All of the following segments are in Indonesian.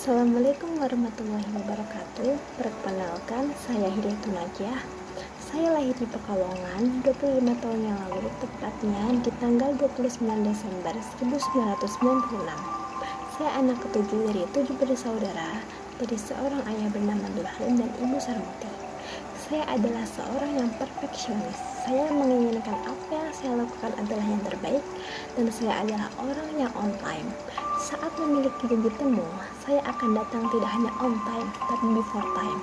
Assalamualaikum warahmatullahi wabarakatuh. Perkenalkan, saya Hidayatul Najah. Saya lahir di Pekalongan 25 tahun yang lalu, tepatnya di tanggal 29 Desember 1996. Saya anak ketujuh dari 7 bersaudara dari seorang ayah bernama Duhlan dan ibu Sarmuti. Saya adalah seorang yang perfeksionis. Saya menginginkan apa yang saya lakukan adalah yang terbaik, dan saya adalah orang yang on time. Saat memiliki janji temu, saya akan datang tidak hanya on time, tapi before time.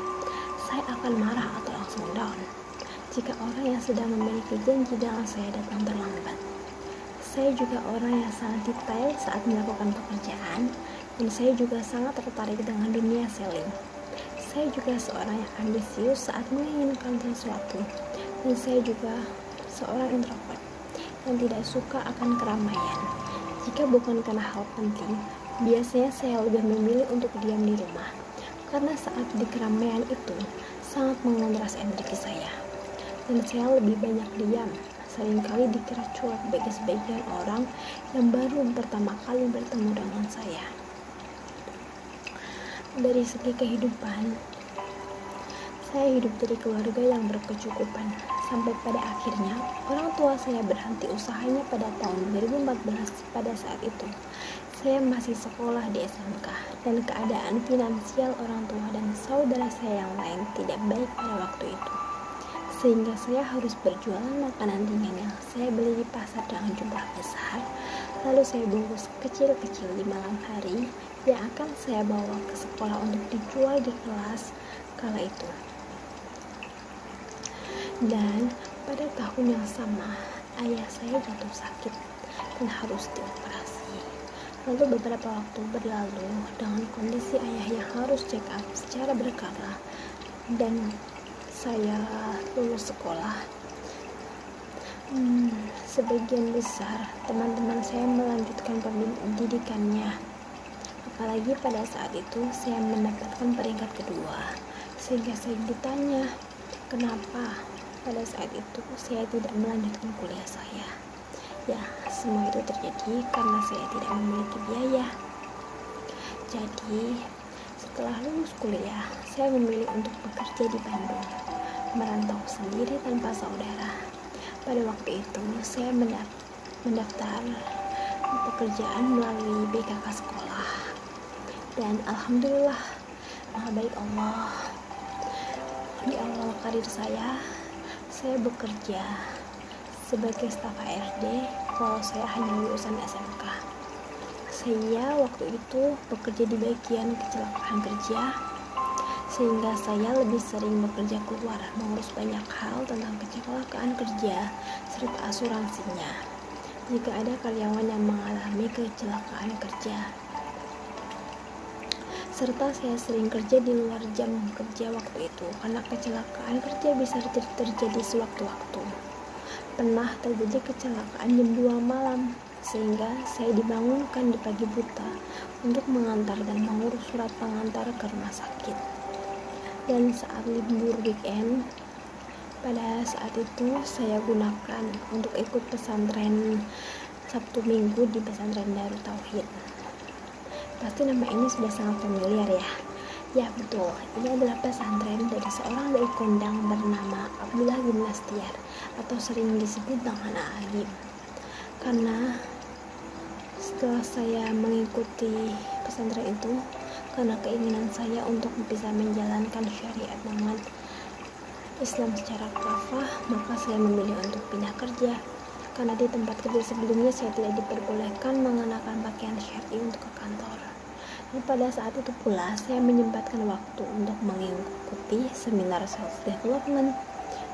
Saya akan marah atau langsung down jika orang yang sedang memiliki janji dengan saya datang terlambat. Saya juga orang yang sangat detail saat melakukan pekerjaan, dan saya juga sangat tertarik dengan dunia selling. Saya juga seorang yang ambisius saat menginginkan sesuatu, dan saya juga seorang introvert yang tidak suka akan keramaian. Jika bukan karena hal penting, biasanya saya lebih memilih untuk diam di rumah, karena saat di keramaian itu sangat menguras energi saya, dan saya lebih banyak diam. Seringkali dikira cuek bagi sebagian orang yang baru pertama kali bertemu dengan saya. Dari segi kehidupan, saya hidup dari keluarga yang berkecukupan, sampai pada akhirnya orang tua saya berhenti usahanya pada tahun 2014. Pada saat itu saya masih sekolah di SMK, dan keadaan finansial orang tua dan saudara saya yang lain tidak baik pada waktu itu, sehingga saya harus berjualan makanan ringan yang saya beli di pasar dengan jumlah besar, lalu saya bungkus kecil-kecil di malam hari yang akan saya bawa ke sekolah untuk dijual di kelas kala itu. Dan pada tahun yang sama, ayah saya jatuh sakit dan harus dioperasi. Lalu beberapa waktu berlalu dengan kondisi ayah yang harus check up secara berkala, dan saya lulus sekolah. Sebagian besar teman-teman saya melanjutkan pendidikannya. Apalagi pada saat itu saya mendapatkan peringkat kedua, sehingga saya ditanya kenapa pada saat itu saya tidak melanjutkan kuliah saya. Ya, semua itu terjadi karena saya tidak memiliki biaya. Jadi setelah lulus kuliah, saya memilih untuk bekerja di Bandung, merantau sendiri tanpa saudara. Pada waktu itu saya mendaftar pekerjaan melalui BKK sekolah, dan alhamdulillah maha baik Allah, di awal karir saya bekerja sebagai staf HRD walau saya hanya lulusan SMK. Saya waktu itu bekerja di bagian kecelakaan kerja, sehingga saya lebih sering bekerja keluar mengurus banyak hal tentang kecelakaan kerja serta asuransinya jika ada karyawan yang mengalami kecelakaan kerja. Serta saya sering kerja di luar jam kerja waktu itu, karena kecelakaan kerja bisa terjadi sewaktu-waktu. Pernah terjadi kecelakaan jam 2 malam, sehingga saya dibangunkan di pagi buta untuk mengantar dan mengurus surat pengantar ke rumah sakit. Dan saat libur weekend, pada saat itu saya gunakan untuk ikut pesantren Sabtu Minggu di pesantren Darut Tauhid. Pasti nama ini sudah sangat familiar ya. Ya betul, ini adalah pesantren dari seorang dai kondang bernama Abdullah bin Nastiar, atau sering disebut dengan Agim. Karena setelah saya mengikuti pesantren itu, karena keinginan saya untuk bisa menjalankan syariat dengan Islam secara kafah, maka saya memilih untuk pindah kerja. Karena di tempat kerja sebelumnya saya tidak diperbolehkan mengenakan pakaian syar'i untuk ke kantor. Dan pada saat itu pula saya menyempatkan waktu untuk mengikuti seminar self development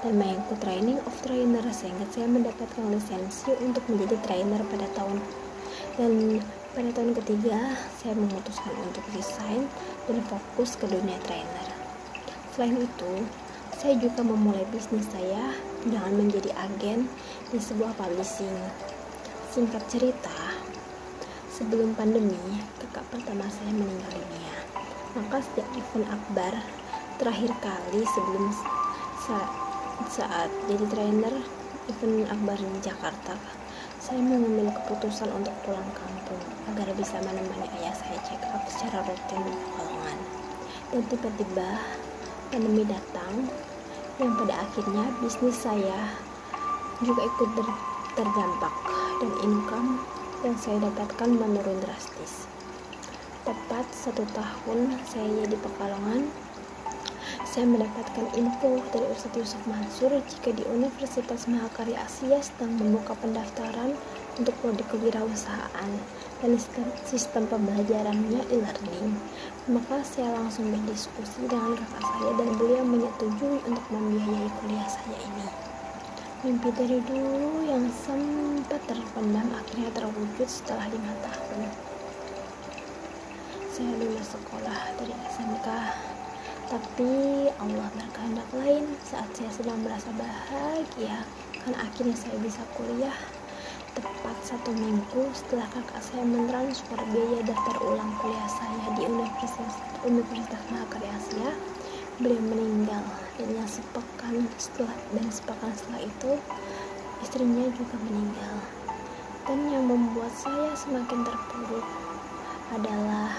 dan mengikuti training of trainer, sehingga saya mendapatkan lisensi untuk menjadi trainer pada tahun ketiga saya memutuskan untuk resign dan fokus ke dunia trainer. Selain itu, saya juga memulai bisnis saya dengan menjadi agen di sebuah publishing. Singkat cerita, sebelum pandemi, kakak pertama saya meninggal dunia. Maka sejak event akbar terakhir kali sebelum saat jadi trainer event akbar di Jakarta, saya mengambil keputusan untuk pulang kampung agar bisa menemani ayah saya check up secara rutin di Pekalongan. Dan tiba-tiba pandemi datang yang pada akhirnya bisnis saya juga ikut terdampak dan income yang saya dapatkan menurun drastis. Tepat 1 tahun saya di Pekalongan, saya mendapatkan info dari Ustadz Yusuf Mansur jika di Universitas Mahakarya Asia sedang membuka pendaftaran untuk prodi kewirausahaan dan sistem pembelajarannya e-learning. Maka saya langsung berdiskusi dengan kakak saya dan beliau menyetujui untuk membiayai kuliah saya ini. Mimpi dari dulu yang sempat terpendam akhirnya terwujud setelah 5 tahun. Saya lulus sekolah dari SMK, tapi Allah berkehendak lain. Saat saya sedang merasa bahagia karena akhirnya saya bisa kuliah, tepat 1 minggu setelah kakak saya mentransfer biaya daftar ulang kuliah saya di Universitas Mahakarya Asia, beliau meninggal. Dan sepekan setelah itu istrinya juga meninggal. Dan yang membuat saya semakin terpuruk adalah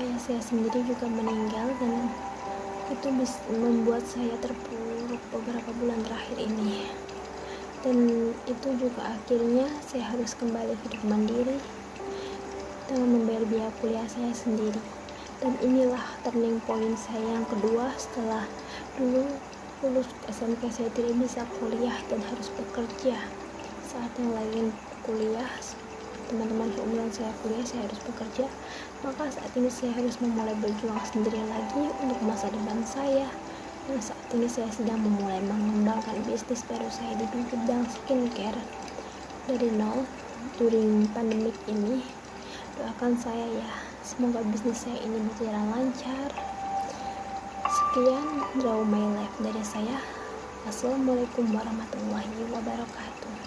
ayah saya sendiri juga meninggal, dan itu membuat saya terpuruk beberapa bulan terakhir ini. Dan itu juga akhirnya saya harus kembali hidup mandiri dengan membayar biaya kuliah saya sendiri. Dan inilah turning point saya yang kedua. Setelah dulu lulus SMK saya tidak bisa kuliah dan harus bekerja. Saat yang lain kuliah, teman-teman seumuran saya kuliah, saya harus bekerja. Maka saat ini saya harus memulai berjuang sendiri lagi untuk masa depan saya. Dan saat ini saya sedang memulai mengembangkan bisnis baru saya di bidang skincare dari nol during pandemik ini. Doakan saya ya, semoga bisnis saya ini berjalan lancar. Sekian Draw My Life dari saya. Wassalamualaikum warahmatullahi wabarakatuh.